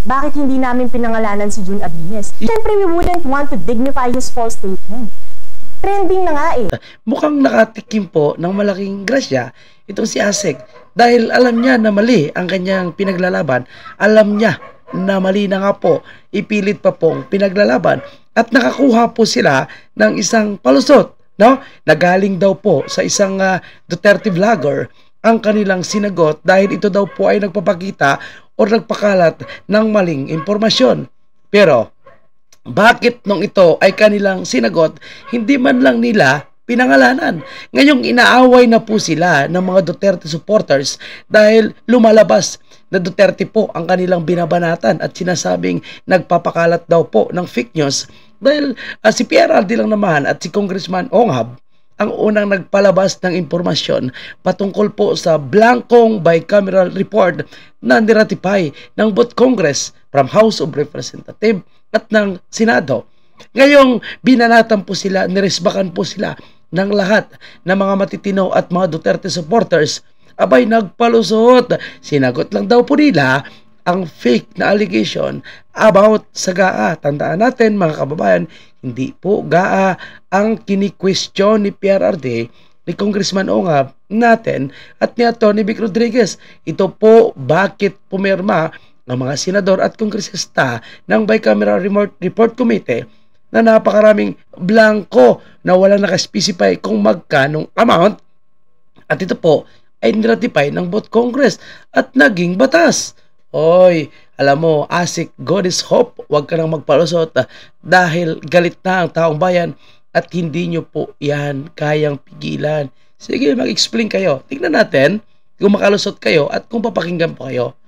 bakit hindi namin pinangalanan si Jun Abines? Siyempre, we wouldn't want to dignify his false statement. Trending na nga eh. Mukhang nakatikim po ng malaking grasya itong si Asek dahil alam niya na mali ang kanyang pinaglalaban. Alam niya na mali na nga po, ipilit pa pong pinaglalaban at nakakuha po sila ng isang palusot, no? Nagaling daw po sa isang Duterte vlogger ang kanilang sinagot dahil ito daw po ay nagpapakita o nagpakalat ng maling impormasyon. Pero bakit nung ito ay kanilang sinagot, hindi man lang nila pinangalanan? Ngayong inaaway na po sila ng mga Duterte supporters dahil lumalabas na Duterte po ang kanilang binabanatan at sinasabing nagpapakalat daw po ng fake news dahil si PRRD lang naman at si Congressman Onghab ang unang nagpalabas ng impormasyon patungkol po sa blankong bicameral report na niratify ng both Congress from House of Representatives at ng Senado. Ngayong binanatan po sila, niresbakan po sila ng lahat ng mga matitino at mga Duterte supporters, abay nagpalusot. Sinagot lang daw po nila ang fake na allegation about sa GAA. Tandaan natin mga kababayan, hindi po GAA ang kini-question ni PRRD, ni Congressman Onghab natin at ni Atty. Vic Rodriguez. Ito po bakit pumirma ng mga senador at kongresista ng Bicameral Report Committee na napakaraming blanco na walang nakaspecify kung magkanong amount at ito po ay niratify ng both Congress at naging batas. Oy, alam mo, Asik, God is hope, huwag ka nang magpalusot dahil galit na ang taong bayan at hindi nyo po yan kayang pigilan. Sige, mag-explain kayo. Tignan natin kung makalusot kayo at kung papakinggan po kayo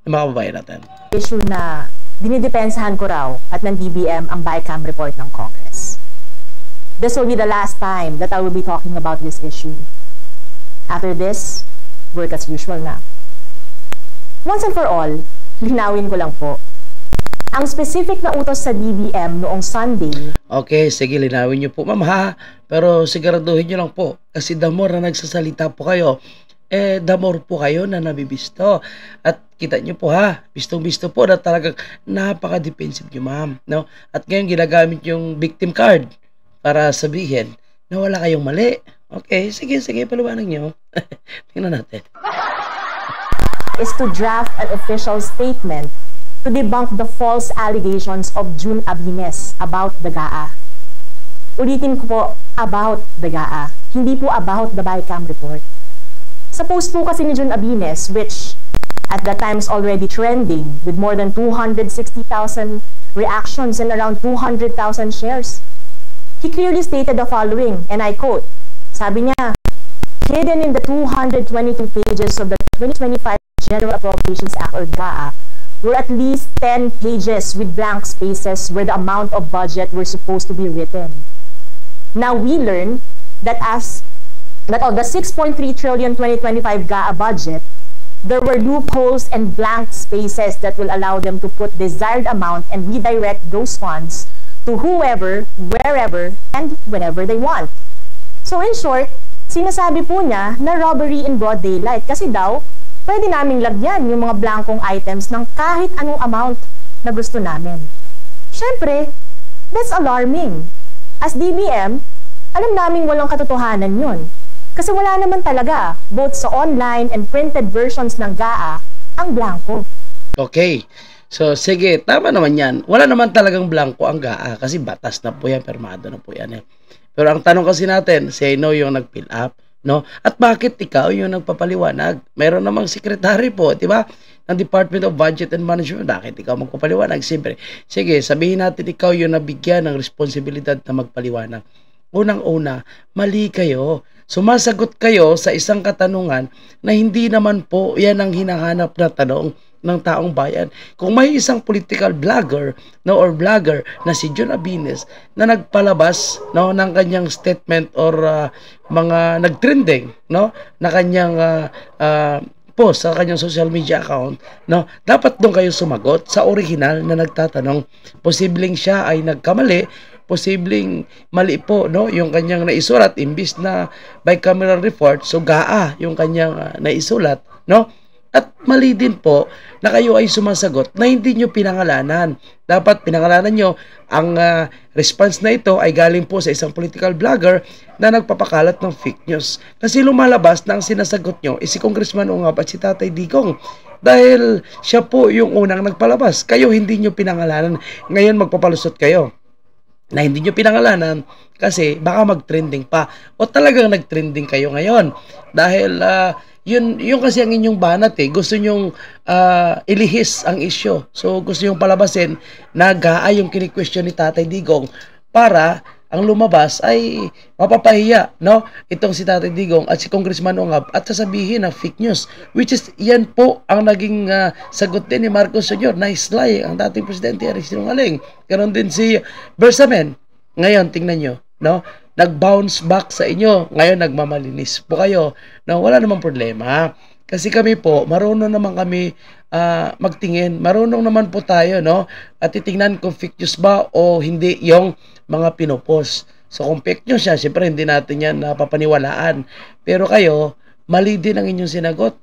ng mga kababayan natin. Issue na dinidepensahan ko raw at ng DBM ang BICAM report ng Congress. This will be the last time that I will be talking about this issue. After this, work as usual na. Once and for all, linawin ko lang po. Ang specific na utos sa DBM noong Sunday. Okay, sige, linawin niyo po, ma'am ha. Pero siguraduhin niyo lang po. Kasi the more na nagsasalita po kayo, the more po kayo na nabibisto. At kita niyo po ha, bistong-bisto po na talagang napaka-defensive niyo, ma'am. No? At ngayon ginagamit yung victim card para sabihin na wala kayong mali. Okay, sige, paliwanag niyo. Tingnan natin. Is to draft an official statement to debunk the false allegations of Jun Abines about the GAA. Ulitin ko po, about the GAA, hindi po about the BICAM report. Sa post po kasi ni Jun Abines, which at that time is already trending with more than 260,000 reactions and around 200,000 shares, he clearly stated the following, and I quote, sabi niya, hidden in the 222 pages of the 2025 General Appropriations Act or GAA were at least 10 pages with blank spaces where the amount of budget were supposed to be written. Now we learn that of the 6.3 trillion 2025 GAA budget, there were loopholes and blank spaces that will allow them to put desired amount and redirect those funds to whoever, wherever, and whenever they want. So in short, sinasabi po niya na robbery in broad daylight kasi daw, pwede naming lagyan yung mga blankong items ng kahit anong amount na gusto namin. Siyempre, that's alarming. As DBM, alam naming walang katotohanan yun. Kasi wala naman talaga, both sa online and printed versions ng GAA, ang blanko. Okay. So, sige, tama naman yan. Wala naman talagang blanko ang GAA kasi batas na po yan, permado na po yan. Pero ang tanong kasi natin, sino yung nag-fill up? No? At bakit ikaw yung nagpapaliwanag? Meron namang sekretary po, di ba? Ng Department of Budget and Management. Bakit ikaw magpapaliwanag? Siyempre, sige, sabihin natin ikaw yung nabigyan ng responsibilidad na magpaliwanag. Unang-una, mali kayo. Sumasagot kayo sa isang katanungan na hindi naman po yan ang hinahanap na tanong ng taong bayan. Kung may isang political blogger no, or blogger na si Jun Abines na nagpalabas no, ng kanyang statement or mga nagtrending no, na kanyang post sa kanyang social media account, no, dapat doon kayo sumagot sa original na nagtatanong. Posibleng siya ay nagkamali, posibleng mali po no, yung kanyang naisulat imbis na bicameral report, so GAA yung kanyang naisulat, no? At mali din po na kayo ay sumasagot na hindi nyo pinangalanan. Dapat pinangalanan nyo ang response na ito ay galing po sa isang political blogger na nagpapakalat ng fake news. Kasi lumalabas na ang sinasagot nyo is si Congressman Ungab at si Tatay Digong. Dahil siya po yung unang nagpalabas. Kayo hindi nyo pinangalanan. Ngayon magpapalusot kayo na hindi nyo pinangalanan kasi baka mag-trending pa. O talagang nag-trending kayo ngayon. Dahil yun kasi ang inyong banat eh. Gusto nyong ilihis ang issue. So gusto nyong palabasin na GAA yung kini-question ni Tatay Digong para ang lumabas ay mapapahiya, no? Itong si Tatay Digong at si Congressman Ungab at sasabihin na fake news. Which is, yan po ang naging sagot din ni Marcos Sr. Nice lie, ang dating presidente ay sinungaling. Ganon din si Bersamen. Ngayon, tingnan nyo, no? Nag-bounce back sa inyo. Ngayon, nagmamalinis po kayo. No, wala namang problema. Kasi kami po, marunong naman kami magtingin. Marunong naman po tayo, no? At titingnan kung fake news ba o hindi yung mga pinopos. So, kung fake news siya, siyempre hindi natin yan napapaniwalaan. Pero kayo, mali din ang inyong sinagot.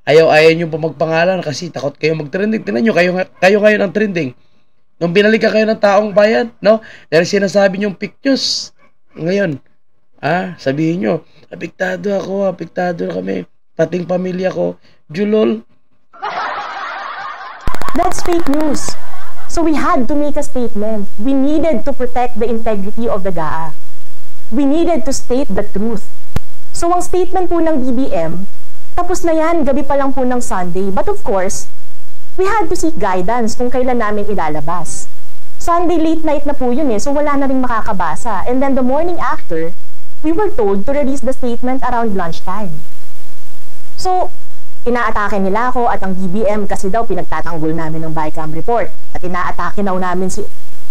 Ayaw nyo po magpangalan kasi takot kayo mag-trending. Tingnan nyo, kayo ngayon ang trending. Nung binalikan kayo ng taong bayan, no? Dahil sinasabi niyong fake news. Ngayon, sabihin nyo, apektado na kami, pating pamilya ko, Julol. That's fake news. So we had to make a statement. We needed to protect the integrity of the GAA. We needed to state the truth. So ang statement po ng DBM, tapos na yan, gabi pa lang po ng Sunday. But of course, we had to seek guidance kung kailan namin ilalabas. Sunday late night na po yun eh, so wala na rin makakabasa. And then the morning after, we were told to release the statement around lunchtime. So, inaatake nila ako at ang DBM kasi daw pinagtatanggol namin ng BICAM report. At inaatake daw namin si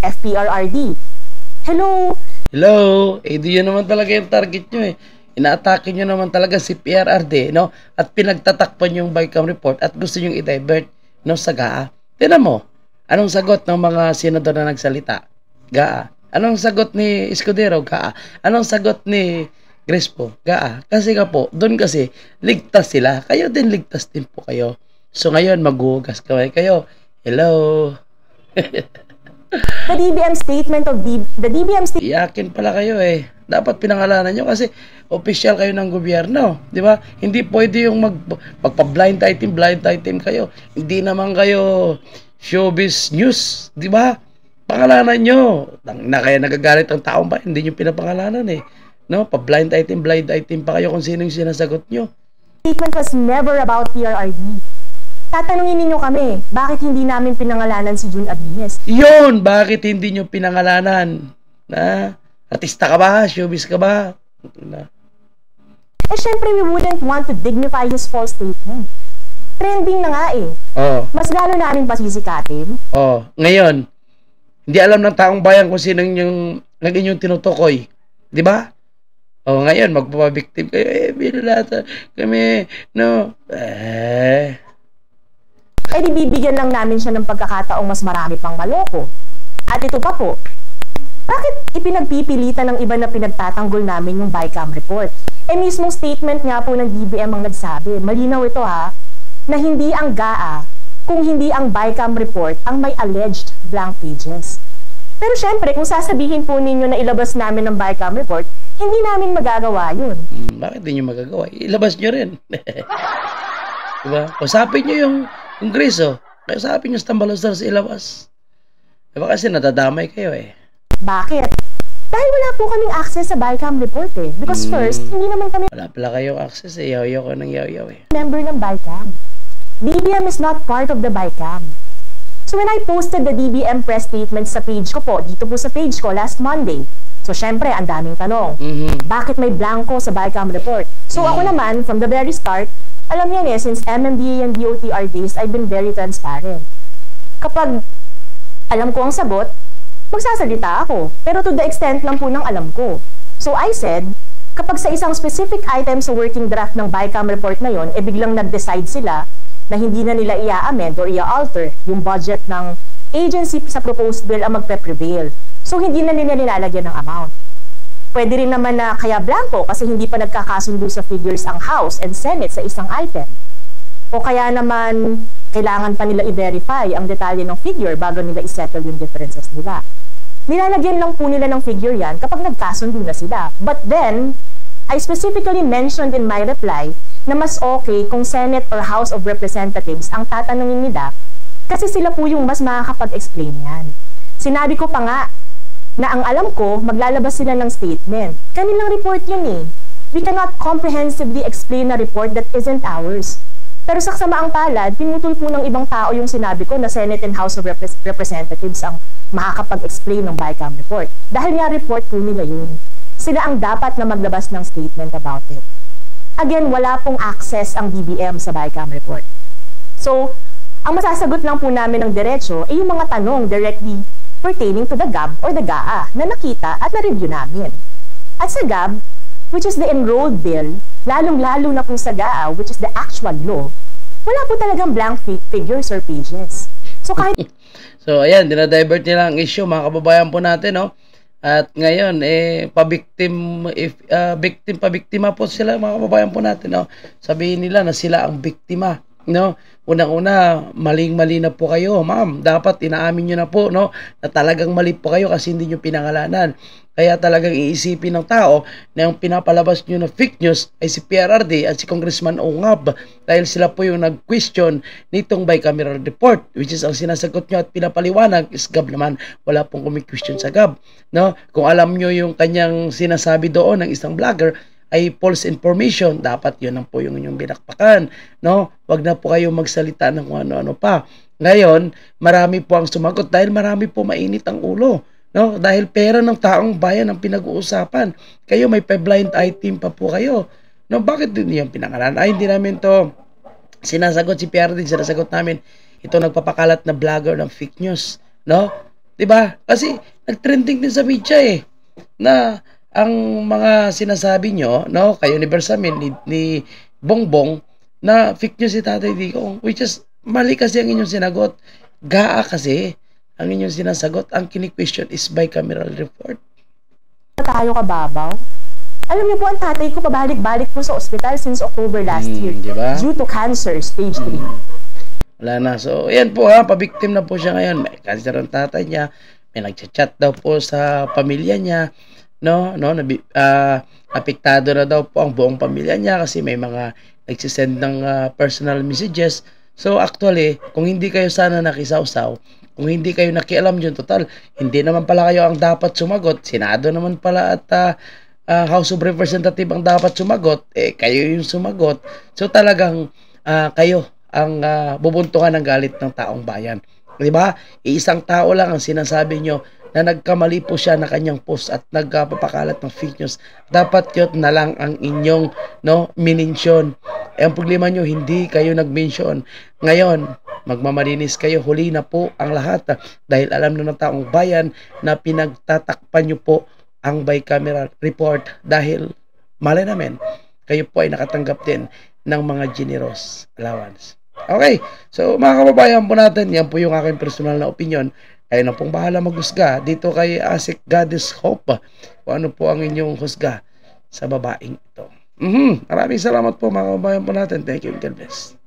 FPRRD. Hello? Hello? Di yun naman talaga yung target nyo eh. Inaatake nyo naman talaga si PRRD, no? At pinagtatakpan yung BICAM report at gusto nyo i-divert, no, sa GAA. Tignan mo, anong sagot ng mga senador na nagsalita? GAA. Anong sagot ni Escudero? GAA. Anong sagot ni Crespo? GAA. Kasi nga po, doon kasi ligtas sila. Kayo din, ligtas din po kayo. So ngayon, maghuhugas kayo. Hello? The DBM statement of the DBM statement. Iyakin pala kayo eh. Dapat pinangalanan nyo kasi official kayo ng gobyerno. Di ba? Hindi pwede yung magpa-blind item kayo. Hindi naman kayo showbiz news. Di ba? Pangalanan nyo. Na kaya nagagalit ang taong ba? Hindi nyo pinapangalanan eh. No? Pa-blind item pa kayo kung sino yung sinasagot nyo. Statement was never about PRRD. Tatanungin ninyo kami, bakit hindi namin pinangalanan si June Abines? Yun! Bakit hindi nyo pinangalanan? Artista ka ba? Showbiz ka ba? Syempre, we wouldn't want to dignify his false statement. Trending na nga eh. Oh. Mas lalo namin pasisikatin. Oh. Ngayon, hindi alam ng taong bayan kung sino yung inyong tinutukoy. Di ba? Oh, ngayon, magpapabiktim kayo. Binulata kami. No. Di bibigyan lang namin siya ng pagkakataong mas marami pang maloko. At ito pa po, bakit ipinagpipilitan ng iba na pinagtatanggol namin yung BICAM report? Mismong statement nga po ng DBM ang nagsabi, malinaw ito na hindi ang GAA, kung hindi ang BICAM report ang may alleged blank pages. Pero syempre, kung sasabihin po ninyo na ilabas namin ng BICAM report, hindi namin magagawa yun. Bakit hindi nyo magagawa? Ilabas nyo rin. Diba? Usapin nyo yung Kongreso. Usapin nyo sa Tambalosar sa ilabas. Diba kasi nadadamay kayo eh. Bakit? Dahil wala po kaming access sa BICAM report eh. Because first, hindi naman kami wala pala kayong access eh. Yaw-yaw ko ng yaw-yaw eh. member ng BICAM. DBM is not part of the BICAM. So when I posted the DBM press statement sa page ko po, dito po sa page ko last Monday, so syempre, ang daming tanong. Bakit may blanco sa BICAM report? So ako naman, from the very start, alam yan eh, since MMDA and DOTR days, I've been very transparent. Kapag alam ko ang sagot, magsasalita ako. Pero to the extent lang po ng alam ko. So I said, kapag sa isang specific item sa working draft ng BICAM report na yon, biglang nag-decide sila na hindi na nila i-amend or i-alter yung budget ng agency sa proposed bill ang magpe-prevail. So hindi na nila nilalagyan ng amount. Pwede rin naman na kaya blanco kasi hindi pa nagkakasundo sa figures ang House and Senate sa isang item. O kaya naman, kailangan pa nila i-verify ang detalye ng figure bago nila i-settle yung differences nila. Nilalagyan lang po nila ng figure yan kapag nagkasundo na sila. But then, I specifically mentioned in my reply na mas okay kung Senate or House of Representatives ang tatanungin nila kasi sila po yung mas makakapag-explain yan. Sinabi ko pa nga na ang alam ko, maglalabas sila ng statement. Kanilang report yun eh. We cannot comprehensively explain a report that isn't ours. Pero sa kasamaang palad, pinutol po ng ibang tao yung sinabi ko na Senate and House of Representatives ang makakapag-explain ng BICAM report. Dahil nga report po nila yun. Sila ang dapat na maglabas ng statement about it. Again, wala pong access ang DBM sa BICAM report. So, ang masasagot lang po namin ng diretso ay yung mga tanong directly pertaining to the GAB or the GAA na nakita at na-review namin. At sa GAB, which is the enrolled bill, lalong-lalo na po sa GAA, which is the actual law, wala po talagang blank figures or pages. So, kahit... So, ayan, dinadivert nila ang issue, mga kababayan po natin, no? At ngayon, pabiktima po sila, mga kababayan po natin, no? Sabihin nila na sila ang biktima, no? Unang-una, maling-mali na po kayo, ma'am. Dapat inaamin nyo na po, no? Na talagang mali po kayo kasi hindi nyo pinangalanan. Kaya talagang iisipin ng tao na yung pinapalabas nyo na fake news ay si PRRD at si Congressman Ongab dahil sila po yung nag-question nitong bicameral report, which is ang sinasagot nyo at pinapaliwanag is GAB naman. Wala pong kumi-question sa GAB, no? Kung alam nyo yung kanyang sinasabi doon ng isang vlogger ay false information, dapat yun ang po yung inyong binakpakan, no? Wag na po kayo magsalita ng kung ano-ano pa. Ngayon, marami po ang sumagot dahil marami po mainit ang ulo, no? Dahil pera ng taong bayan ang pinag-uusapan. Kayo may blind item pa po kayo. No, bakit din yung pinangalan? Ay, hindi namin to sinasagot si PRD, sinasagot namin ito nagpapakalat na vlogger ng fake news, no? 'Di ba? Kasi nagtrending din sa media na ang mga sinasabi nyo, no, kayo ni Bersamin, ni Bongbong, na fake news si Tatay Digong, which is mali kasi ang inyong sinagot. GAA kasi ang inyong sinasagot. Ang kini-question is bicameral report. Tayo kababaw. Alam niyo po, ang tatay ko pabalik-balik po sa ospital since October last year. Diba? Due to cancer, stage 3. Wala na. So, ayan po ha, pabiktim na po siya ngayon. May cancer ang tatay niya. May nagchat-chat daw po sa pamilya niya. Apektado na daw po ang buong pamilya niya kasi may mga nagsisend ng personal messages. So actually, kung hindi kayo sana nakisawsaw, kung hindi kayo nakialam yun, total, hindi naman pala kayo ang dapat sumagot, Senado naman pala at House of Representatives ang dapat sumagot, kayo yung sumagot. So talagang kayo ang bubuntungan ng galit ng taong bayan. Diba? Iisang tao lang ang sinasabi nyo na nagkamali po siya na kanyang post at nagpapakalat ng fake news. Dapat yun na lang ang inyong minensyon. Ang problema nyo, hindi kayo nag-mention. Ngayon, magmamalinis kayo, huli na po ang lahat dahil alam na ng taong bayan na pinagtatakpan nyo po ang bicameral report dahil malay namin, kayo po ay nakatanggap din ng mga generous allowance. Okay, so mga kababayan po natin, yan po yung aking personal na opinion. Kayo na pong bahala maghusga dito kay Asik Goddess Hope. Kung ano po ang inyong husga sa babaeng ito. Maraming salamat po mga kababayan po natin. Thank you. God bless.